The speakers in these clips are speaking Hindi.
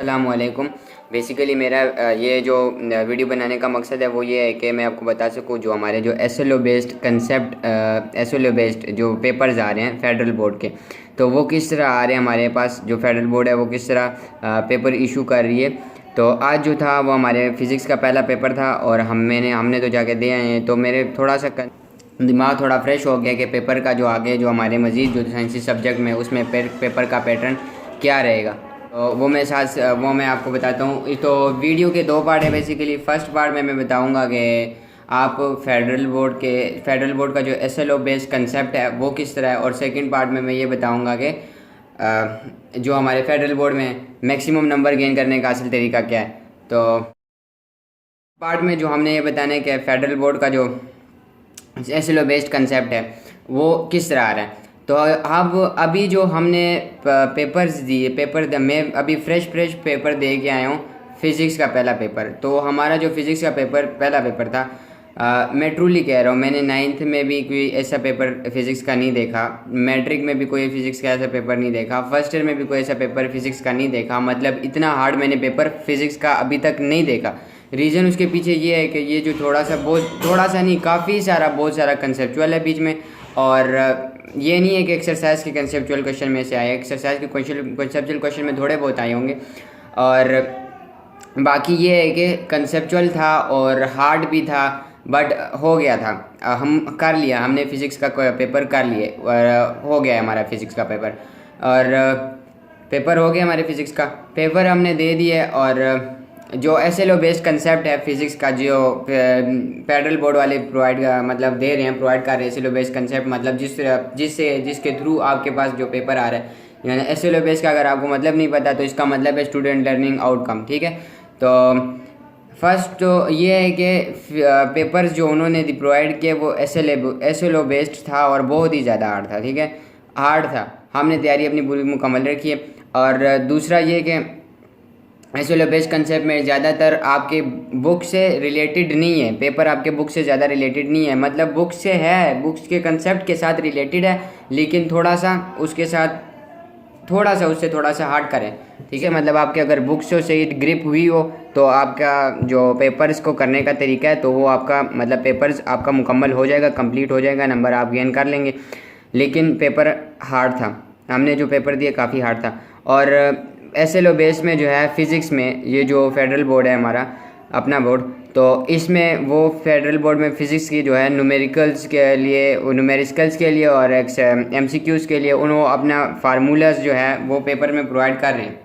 अस्सलामुअलैकुम। बेसिकली मेरा ये जो वीडियो बनाने का मकसद है वो ये है कि मैं आपको बता सकूं जो हमारे जो SLO based concept SLO based जो पेपर्स आ रहे हैं फेडरल बोर्ड के, तो वो किस तरह आ रहे हैं हमारे पास। जो फेडरल बोर्ड है वो किस तरह पेपर इशू कर रही है। तो आज जो था वो हमारे फिज़िक्स का पहला पेपर था और हमने तो जाके दे आए हैं। तो मेरे थोड़ा सा दिमाग थोड़ा फ्रेश हो गया कि पेपर का जो आगे जो हमारे मज़ीद जो साइंसी सब्जेक्ट में उसमें पेपर का पैटर्न क्या रहेगा। तो वो मैं आपको बताता हूँ। तो वीडियो के दो पार्ट है बेसिकली। फर्स्ट पार्ट में मैं बताऊँगा कि आप फेडरल बोर्ड का जो एसएलओ बेस्ड कंसेप्ट है वो किस तरह है, और सेकंड पार्ट में मैं ये बताऊँगा कि जो हमारे फेडरल बोर्ड में मैक्सिमम नंबर गेन करने का असल तरीका क्या है। तो पार्ट में जो हमने ये बताना है कि फेडरल बोर्ड का जो एसएलओ बेस्ड कंसेप्ट है वो किस तरह आ रहा है। तो अब अभी जो हमने पेपर्स दिए मैं अभी फ्रेश पेपर दे के आया हूँ, फिज़िक्स का पहला पेपर। तो हमारा जो फिज़िक्स का पहला पेपर था, मैं ट्रूली कह रहा हूँ, मैंने 9th में भी कोई ऐसा पेपर फिज़िक्स का नहीं देखा, मैट्रिक में भी कोई फिज़िक्स का ऐसा पेपर नहीं देखा, फर्स्ट ईयर में भी कोई ऐसा पेपर फिज़िक्स का नहीं देखा। मतलब इतना हार्ड मैंने पेपर फिज़िक्स का अभी तक नहीं देखा। रीज़न उसके पीछे ये है कि ये जो थोड़ा सा नहीं, बहुत सारा कंसेप्चुअल है बीच में। और ये नहीं है कि एक्सरसाइज के कंसेप्चुअल क्वेश्चन में से आए, एक्सरसाइज के कंसेप्चुअल क्वेश्चन में थोड़े बहुत आए होंगे। और बाकी ये है कि कंसेप्चुअल था और हार्ड भी था, बट हो गया था। हम कर लिया, हमने फ़िज़िक्स का पेपर कर लिए और हो गया हमारा फ़िज़िक्स का पेपर। और पेपर हो गया, हमारे फ़िज़िक्स का पेपर हमने दे दिया। और जो एसएलओ बेस्ड कंसेप्ट है फिज़िक्स का, जो फेडरल बोर्ड वाले प्रोवाइड दे रहे हैं, प्रोवाइड कर रहे हैं एसएलओ बेस्ड कंसेप्ट, मतलब जिसके थ्रू आपके पास जो पेपर आ रहा है। यानी एसएलओ बेस्ड का अगर आपको मतलब नहीं पता तो इसका मतलब है स्टूडेंट लर्निंग आउटकम, ठीक है। तो फर्स्ट तो ये है कि पेपर्स जो उन्होंने प्रोवाइड किए वो एसएलओ बेस्ड था और बहुत ही ज़्यादा हार्ड था, ठीक है, हार्ड था। हमने तैयारी अपनी पूरी मुकम्मल रखी है। और दूसरा ये कि एसएलओ बेस्ड कंसेप्ट में ज़्यादातर आपके बुक से रिलेटेड नहीं है, पेपर आपके बुक से ज़्यादा रिलेटेड नहीं है। मतलब बुक से है, बुक्स के कंसेप्ट के साथ रिलेटेड है, लेकिन थोड़ा सा उससे थोड़ा सा हार्ड करें, ठीक है। मतलब आपके अगर बुक से ग्रिप हुई हो तो आपका जो पेपर्स को करने का तरीका है तो वो आपका मतलब पेपर्स आपका मुकम्मल हो जाएगा, कंप्लीट हो जाएगा, नंबर आप गेन कर लेंगे। लेकिन पेपर हार्ड था, हमने जो पेपर दिया काफ़ी हार्ड था। और एसएलओ बेस में जो है फ़िज़िक्स में ये जो फेडरल बोर्ड है हमारा अपना बोर्ड, तो इसमें वो फेडरल बोर्ड में फ़िज़िक्स की जो है न्यूमेरिकल्स के लिए और एमसीक्यूज़ के लिए उन्होंने अपना फार्मूलाज जो है वो पेपर में प्रोवाइड कर रहे हैं।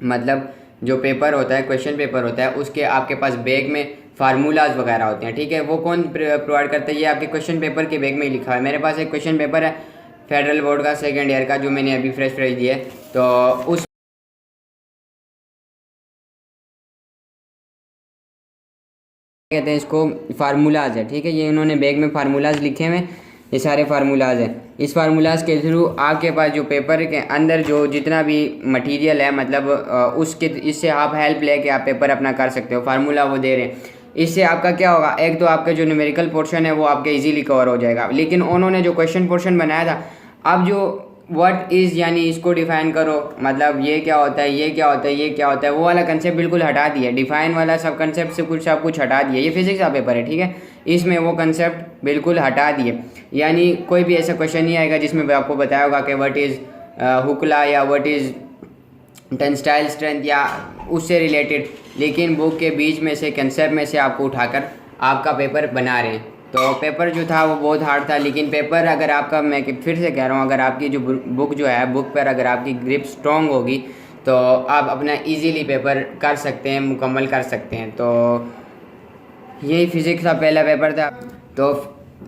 मतलब जो पेपर होता है, क्वेश्चन पेपर होता है, उसके आपके पास बैग में फार्मूलाज वगैरह होते हैं, ठीक है। वो कौन प्रोवाइड करता है? ये आपके क्वेश्चन पेपर के बैग में ही लिखा है। मेरे पास एक क्वेश्चन पेपर है फेडरल बोर्ड का सेकेंड ईयर का, जो मैंने अभी फ्रेश दिया है। तो उस कहते हैं इसको फार्मूलाज है, ठीक है। ये इन्होंने बैग में फार्मूलाज लिखे हुए, ये सारे फार्मूलाज हैं। इस फार्मूलाज के थ्रू आपके पास जो पेपर के अंदर जो जितना भी मटेरियल है, मतलब इससे आप हेल्प लेके आप पेपर अपना कर सकते हो। फार्मूला वो दे रहे हैं, इससे आपका क्या होगा, एक तो आपका जो न्यूमेरिकल पोर्शन है वो आपके इजीली कवर हो जाएगा। लेकिन उन्होंने जो क्वेश्चन पोर्शन बनाया था, अब जो व्हाट इज़ यानी इसको डिफ़ाइन करो, मतलब ये क्या होता है, ये क्या होता है, ये क्या होता है, वो वाला कंसेप्ट बिल्कुल हटा दिया। डिफ़ाइन वाला सब कंसेप्ट से सब कुछ हटा दिया। ये फिज़िक्स का पेपर है, ठीक है, इसमें वो कंसेप्ट बिल्कुल हटा दिए। यानी कोई भी ऐसा क्वेश्चन नहीं आएगा जिसमें आपको बताया होगा कि व्हाट इज़ हुकला या व्हाट इज़ टेंसाइल स्ट्रेंथ या उससे रिलेटेड, लेकिन बुक के बीच में से कंसेप्ट में से आपको उठाकर आपका पेपर बना रहे हैं। तो पेपर जो था वो बहुत हार्ड था। लेकिन पेपर अगर आपका, मैं फिर से कह रहा हूँ, अगर आपकी जो बुक जो है, बुक पर अगर आपकी ग्रिप स्ट्रॉन्ग होगी तो आप अपना इजीली पेपर कर सकते हैं, मुकम्मल कर सकते हैं। तो यही फिज़िक्स का पहला पेपर था। तो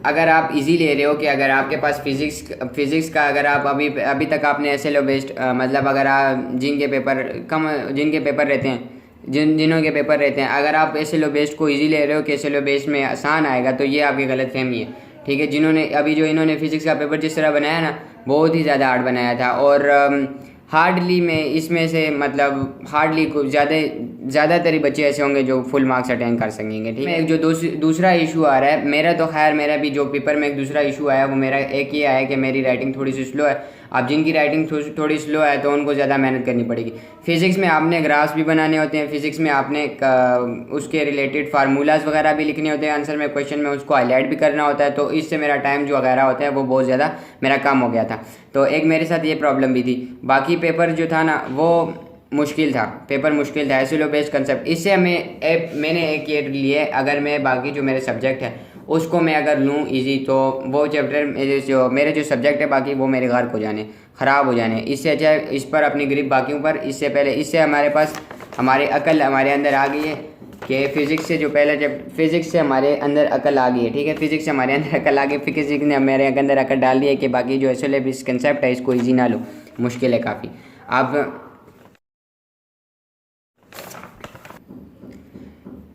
अगर आप इजी ले रहे हो कि अगर आपके पास फिज़िक्स का अगर आप अभी तक आपने एसएलओ बेस्ड मतलब अगर आप जिनके पेपर रहते हैं, जिनों के पेपर रहते हैं, अगर आप एसएलओ बेस्ड को इजी ले रहे हो कि एसएलओ बेस्ड में आसान आएगा, तो ये आपकी गलतफहमी है, ठीक है। इन्होंने फिज़िक्स का पेपर जिस तरह बनाया ना, बहुत ही ज़्यादा हार्ड बनाया था। और हार्डली में इसमें से मतलब हार्डली कुछ ज़्यादा ज़्यादातर ही बच्चे ऐसे होंगे जो फुल मार्क्स अटेंड कर सकेंगे। ठीक है, जो दूसरा इशू आ रहा है मेरा, तो खैर मेरा भी जो पेपर में एक दूसरा इशू आया वो मेरा एक ये आया कि मेरी राइटिंग थोड़ी सी स्लो है। अब जिनकी राइटिंग थोड़ी स्लो है तो उनको ज़्यादा मेहनत करनी पड़ेगी। फिज़िक्स में आपने ग्राफ्स भी बनाने होते हैं, फिज़िक्स में आपने उसके रिलेटेड फार्मूलाज वगैरह भी लिखने होते हैं आंसर में, क्वेश्चन में उसको हाईलाइट भी करना होता है। तो इससे मेरा टाइम जो वगैरह होता है वो बहुत ज़्यादा मेरा कम हो गया था। तो एक मेरे साथ ये प्रॉब्लम भी थी। बाकी पेपर जो था ना वो मुश्किल था, पेपर मुश्किल था, एसएलओ बेस्ड कंसेप्ट। इससे मैंने एक ये लिए, अगर मैं बाकी जो मेरे सब्जेक्ट है उसको मैं अगर लूँ इजी, तो वो चैप्टर मेरे जो सब्जेक्ट है बाकी वो मेरे घर को जाने, ख़राब हो जाने। इससे अच्छा इस पर अपनी ग्रिप बाकियों पर, इससे पहले इससे हमारे पास हमारे अकल हमारे अंदर आ गई है कि फ़िज़िक्स से जो पहले जब फिज़िक्स से हमारे अंदर अकल आ गई है। ठीक है, फिज़िक्स से हमारे अंदर अकल आ गई, फिज़िक्स ने मेरे अंदर अकल डाल दी है कि बाकी जो एसएलओ बेस्ड कंसेप्ट है इसको ईजी ना लो, मुश्किल है काफ़ी। अब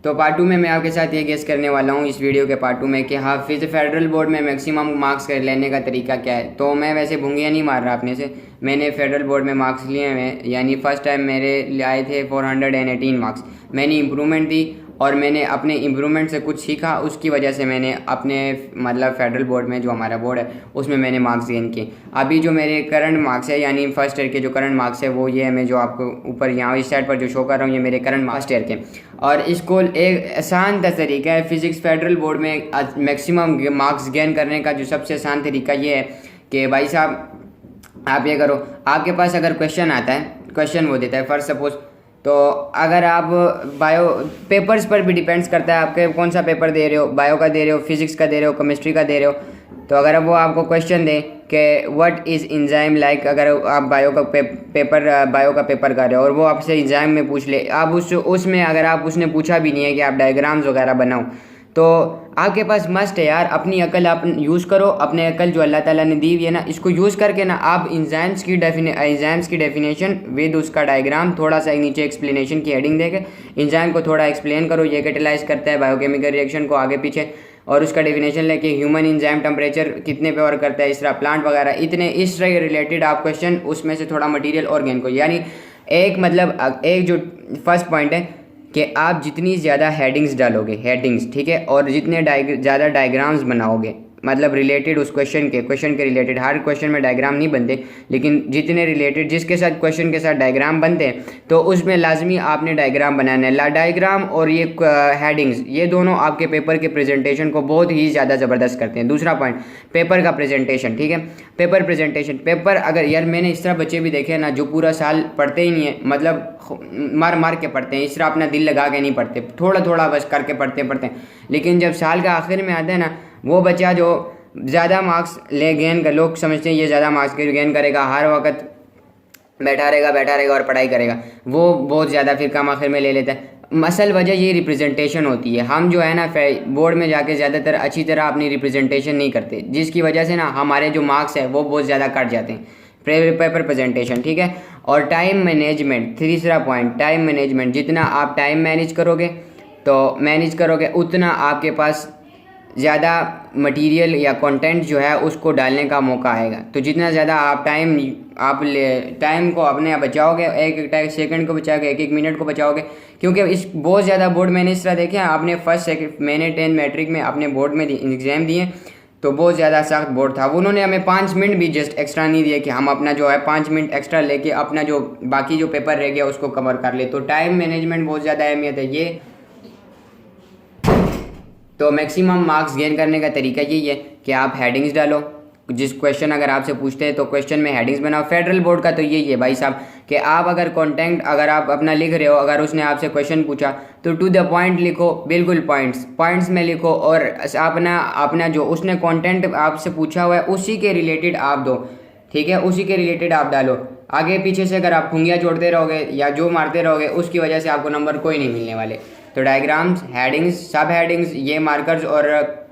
तो पार्ट 2 में मैं आपके साथ ये गेस करने वाला हूँ इस वीडियो के पार्ट 2 में कि हाँ फेडरल बोर्ड में मैक्सिमम मार्क्स कर लेने का तरीका क्या है। तो मैं वैसे भूंगिया नहीं मार रहा अपने से, मैंने फेडरल बोर्ड में मार्क्स लिए हैं, यानी फ़र्स्ट टाइम मेरे आए थे 418 मार्क्स। मैंने इम्प्रूवमेंट दी और मैंने अपने इम्प्रूवमेंट से कुछ सीखा, उसकी वजह से मैंने अपने मतलब फेडरल बोर्ड में जो हमारा बोर्ड है उसमें मैंने मार्क्स गेन किए। अभी जो मेरे करंट मार्क्स है यानी फर्स्ट ईयर के जो करंट मार्क्स है वो ये है, मैं जो आपको ऊपर यहाँ इस साइड पर जो शो कर रहा हूँ ये मेरे करंट फर्स्ट ईयर के। और इसको एक आसान तरीका है फिज़िक्स फेडरल बोर्ड में मैक्सिमम मार्क्स गेन करने का। जो सबसे आसान तरीका ये है कि भाई साहब आप ये करो, आपके पास अगर क्वेश्चन आता है, क्वेश्चन वो देता है फर्स्ट सपोज, तो अगर आप बायो पेपर्स पर भी डिपेंड्स करता है आपके कौन सा पेपर दे रहे हो, बायो का दे रहे हो, फिज़िक्स का दे रहे हो, केमिस्ट्री का दे रहे हो। तो अगर वो आपको क्वेश्चन दे कि व्हाट इज़ एंजाइम लाइक, अगर आप बायो का पेपर कर रहे हो और वो आपसे एंजाइम में पूछ ले, आप उसमें अगर आप उसने पूछा भी नहीं है कि आप डायग्राम्स वगैरह बनाओ, तो आपके पास मस्ट है यार, अपनी अकल आप यूज़ करो, अपने अकल जो अल्लाह ताला ने दी हुई है ना, इसको यूज़ करके ना आप एंजाइम्स की डेफिनेशन विद उसका डायग्राम, थोड़ा सा नीचे एक्सप्लेनेशन की हेडिंग देके एंजाइम को थोड़ा एक्सप्लेन करो, ये कैटेलाइज करता है बायोकेमिकल रिएक्शन को आगे पीछे, और उसका डेफिनेशन लेके ह्यूमन एंजाइम टेम्परेचर कितने पे और करता है, इस तरह प्लांट वगैरह, इतने इस तरह रिलेटेड आप क्वेश्चन उसमें से थोड़ा मटीरियल और गेन को, यानी एक मतलब एक जो फर्स्ट पॉइंट है कि आप जितनी ज़्यादा हेडिंग्स डालोगे, हेडिंग्स ठीक है, और जितने ज़्यादा डायग्राम्स बनाओगे मतलब रिलेटेड उस क्वेश्चन के रिलेटेड, हर क्वेश्चन में डायग्राम नहीं बनते लेकिन जितने रिलेटेड जिसके साथ क्वेश्चन के साथ डायग्राम बनते हैं तो उसमें लाजमी आपने डायग्राम बनाना है। डायग्राम और ये हेडिंग्स, ये दोनों आपके पेपर के प्रेजेंटेशन को बहुत ही ज़्यादा ज़बरदस्त करते हैं। दूसरा पॉइंट, पेपर का प्रेजेंटेशन। ठीक है, पेपर प्रेजेंटेशन, पेपर अगर यार मैंने इस तरह बच्चे भी देखे ना जो पूरा साल पढ़ते ही नहीं है, मतलब मार मार के पढ़ते हैं, इस तरह अपना दिल लगा के नहीं पढ़ते, थोड़ा थोड़ा बस करके पढ़ते हैं, लेकिन जब साल का आखिर में आता है ना, वो बच्चा जो ज़्यादा मार्क्स गेन कर, लोग समझते हैं ये ज़्यादा मार्क्स गेन करेगा, हर वक्त बैठा रहेगा और पढ़ाई करेगा, वो बहुत ज़्यादा फिर कम आखिर में ले लेता है। असल वजह ये रिप्रेजेंटेशन होती है। हम जो है ना बोर्ड में जाके ज़्यादातर अच्छी तरह अपनी रिप्रेजेंटेशन नहीं करते, जिसकी वजह से ना हमारे जो मार्क्स है वो बहुत ज़्यादा कट जाते हैं। पेपर प्रेजेंटेशन, ठीक है। और टाइम मैनेजमेंट, तीसरा पॉइंट, टाइम मैनेजमेंट। जितना आप टाइम मैनेज करोगे उतना आपके पास ज़्यादा मटेरियल या कंटेंट जो है उसको डालने का मौका आएगा। तो जितना ज़्यादा आप टाइम को अपने बचाओगे, एक सेकंड को बचाओगे, एक मिनट को बचाओगे, क्योंकि इस बहुत ज़्यादा बोर्ड मैंने इस तरह देखे हैं, आपने मैंने 10 मैट्रिक में अपने बोर्ड में एग्ज़ाम दिए तो बहुत ज़्यादा सख्त बोर्ड था, उन्होंने हमें 5 मिनट भी जस्ट एक्स्ट्रा नहीं दिए कि हम अपना जो है 5 मिनट एक्स्ट्रा लेके अपना जो बाकी जो पेपर रह गया उसको कवर कर ले। तो टाइम मैनेजमेंट बहुत ज़्यादा अहमियत है ये। तो मैक्सिमम मार्क्स गेन करने का तरीका यही है कि आप हेडिंग्स डालो, जिस क्वेश्चन अगर आपसे पूछते हैं तो क्वेश्चन में हेडिंग्स बनाओ। फेडरल बोर्ड का तो यही है भाई साहब कि आप अगर कंटेंट अगर आप अपना लिख रहे हो, अगर उसने आपसे क्वेश्चन पूछा तो टू द पॉइंट लिखो, बिल्कुल पॉइंट्स में लिखो, और अपना जो उसने कंटेंट आपसे पूछा हुआ है उसी के रिलेटेड आप दो, ठीक है, उसी के रिलेटेड आप डालो। आगे पीछे से अगर आप खुंगियाँ जोड़ते रहोगे या जो मारते रहोगे उसकी वजह से आपको नंबर कोई नहीं मिलने वाले। तो डायग्राम्स, हेडिंग्स, सब हेडिंग्स, ये मार्कर्स और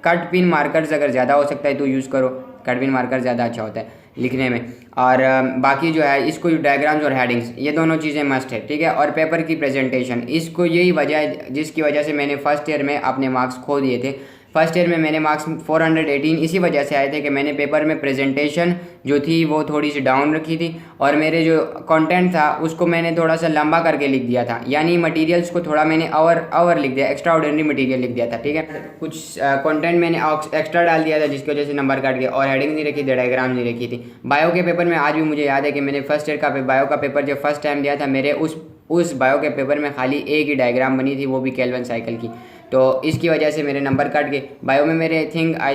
कट पिन मार्कर्स अगर ज़्यादा हो सकता है तो यूज़ करो, कट पिन मार्कर ज़्यादा अच्छा होता है लिखने में। और बाकी जो है इसको डायग्राम्स और हेडिंग्स ये दोनों चीज़ें मस्ट है, ठीक है। और पेपर की प्रेजेंटेशन, इसको यही वजह है जिसकी वजह से मैंने फर्स्ट ईयर में अपने मार्क्स खो दिए थे। फर्स्ट ईयर में मेरे मार्क्स 418 इसी वजह से आए थे कि मैंने पेपर में प्रेजेंटेशन जो थी वो थोड़ी सी डाउन रखी थी और मेरे जो कंटेंट था उसको मैंने थोड़ा सा लंबा करके लिख दिया था, यानी मटेरियल्स को थोड़ा मैंने और लिख दिया, एक्स्ट्रा ऑर्डिनरी मटेरियल लिख दिया था। ठीक है, कुछ कंटेंट मैंने एक्स्ट्रा डाल दिया था जिसकी वजह से नंबर काट गया और हेडिंग नहीं रखी थी, डायग्राम नहीं रखी थी। बायो के पेपर में आज भी मुझे याद है कि मैंने फर्स्ट ईयर का बायो का पेपर जब फर्स्ट टाइम दिया था, मेरे उस बायो के पेपर में खाली एक ही डायग्राम बनी थी, वो भी केल्विन साइकिल की। तो इसकी वजह से मेरे नंबर कट गए। बायो में मेरे I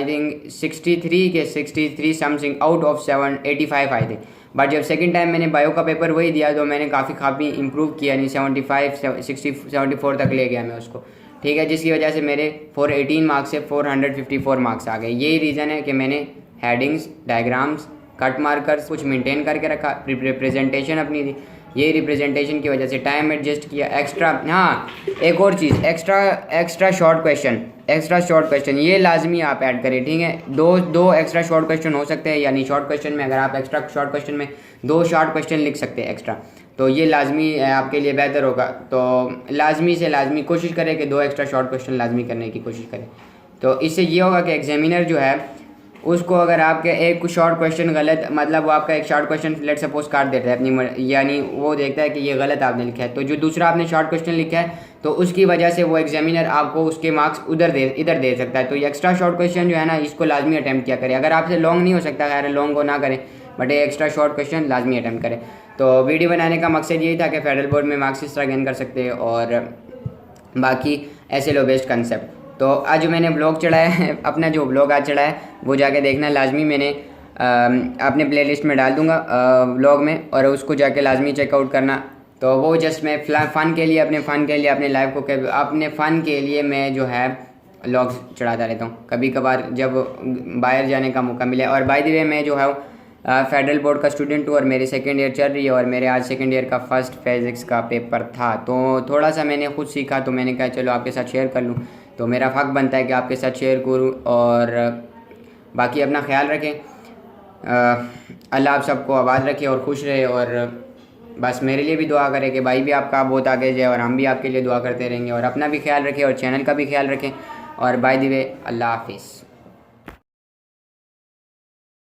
think 63 something out of 785 आए थे। बट जब सेकंड टाइम मैंने बायो का पेपर वही दिया तो मैंने काफ़ी इम्प्रूव किया, नहीं 74 तक ले गया मैं उसको। ठीक है, जिसकी वजह से मेरे 418 मार्क्स से 454 मार्क्स आ गए। यही रीज़न है कि मैंने हेडिंग्स, डायग्राम्स, कट मार्कर्स कुछ मेंटेन करके रखा, रिप्रेजेंटेशन अपनी थी, ये रिप्रेजेंटेशन की वजह से टाइम एडजस्ट किया, एक्स्ट्रा। हाँ, एक और चीज़, एक्स्ट्रा शॉर्ट क्वेश्चन ये लाजमी आप ऐड करें। ठीक है, दो एक्स्ट्रा शॉर्ट क्वेश्चन हो सकते हैं, यानी शॉर्ट क्वेश्चन में अगर आप एक्स्ट्रा शॉर्ट क्वेश्चन में 2 शॉर्ट क्वेश्चन लिख सकते हैं एक्स्ट्रा, तो ये लाजमी आपके लिए बेहतर होगा। तो लाजमी कोशिश करें कि 2 एक्स्ट्रा शॉर्ट क्वेश्चन लाजमी करने की कोशिश करें। तो इससे ये होगा कि एग्जामिनर जो है उसको अगर आपके एक शॉर्ट क्वेश्चन गलत, मतलब वो आपका एक शॉर्ट क्वेश्चन लेट सपोज काट देता है अपनी, यानी वो देखता है कि ये गलत आपने लिखा है, तो जो दूसरा आपने शॉर्ट क्वेश्चन लिखा है तो उसकी वजह से वो एग्जामिनर आपको उसके मार्क्स इधर दे सकता है। तो ये एक्स्ट्रा शॉर्ट क्वेश्चन जो है ना, इसको लाजमी अटैम्प्ट किया करें। अगर आपसे लॉन्ग नहीं हो सकता, खैर लॉन्ग को ना करें, बट ये एक्स्ट्रा शॉर्ट क्वेश्चन लाजमी अटैम्प्ट करें। तो वीडियो बनाने का मकसद यही था कि फेडरल बोर्ड में मार्क्स इस तरह गेन कर सकते हैं और बाकी ऐसे लो बेस्ड कंसेप्ट। तो आज जो मैंने ब्लॉग चढ़ाया है, अपना जो ब्लॉग आज चढ़ाया है वो जाके देखना लाजमी, मैंने अपने प्लेलिस्ट में डाल दूंगा ब्लॉग में, और उसको जाके लाजमी चेकआउट करना। तो वो जस्ट मैं फ़न के लिए, अपने लाइफ को अपने फ़न के लिए मैं जो है व्लॉग्स चढ़ाता रहता हूँ कभी कभार जब बाहर जाने का मौका मिले। और बाय द वे मैं जो है फेडरल बोर्ड का स्टूडेंट हूँ और मेरी सेकेंड ईयर चल रही है और मेरे आज सेकेंड ईयर का फर्स्ट फिज़िक्स का पेपर था, तो थोड़ा सा मैंने खुद सीखा, तो मैंने कहा चलो आपके साथ शेयर कर लूँ। तो मेरा फ़र्क बनता है कि आपके साथ शेयर करूँ। और बाकी अपना ख्याल रखें, अल्लाह आप सबको आबाद रखे और खुश रहे, और बस मेरे लिए भी दुआ करें कि भाई भी आपका बहुत आगे जाए और हम भी आपके लिए दुआ करते रहेंगे, और अपना भी ख्याल रखें और चैनल का भी ख्याल रखें। और बाय द वे, अल्लाह हाफिज़।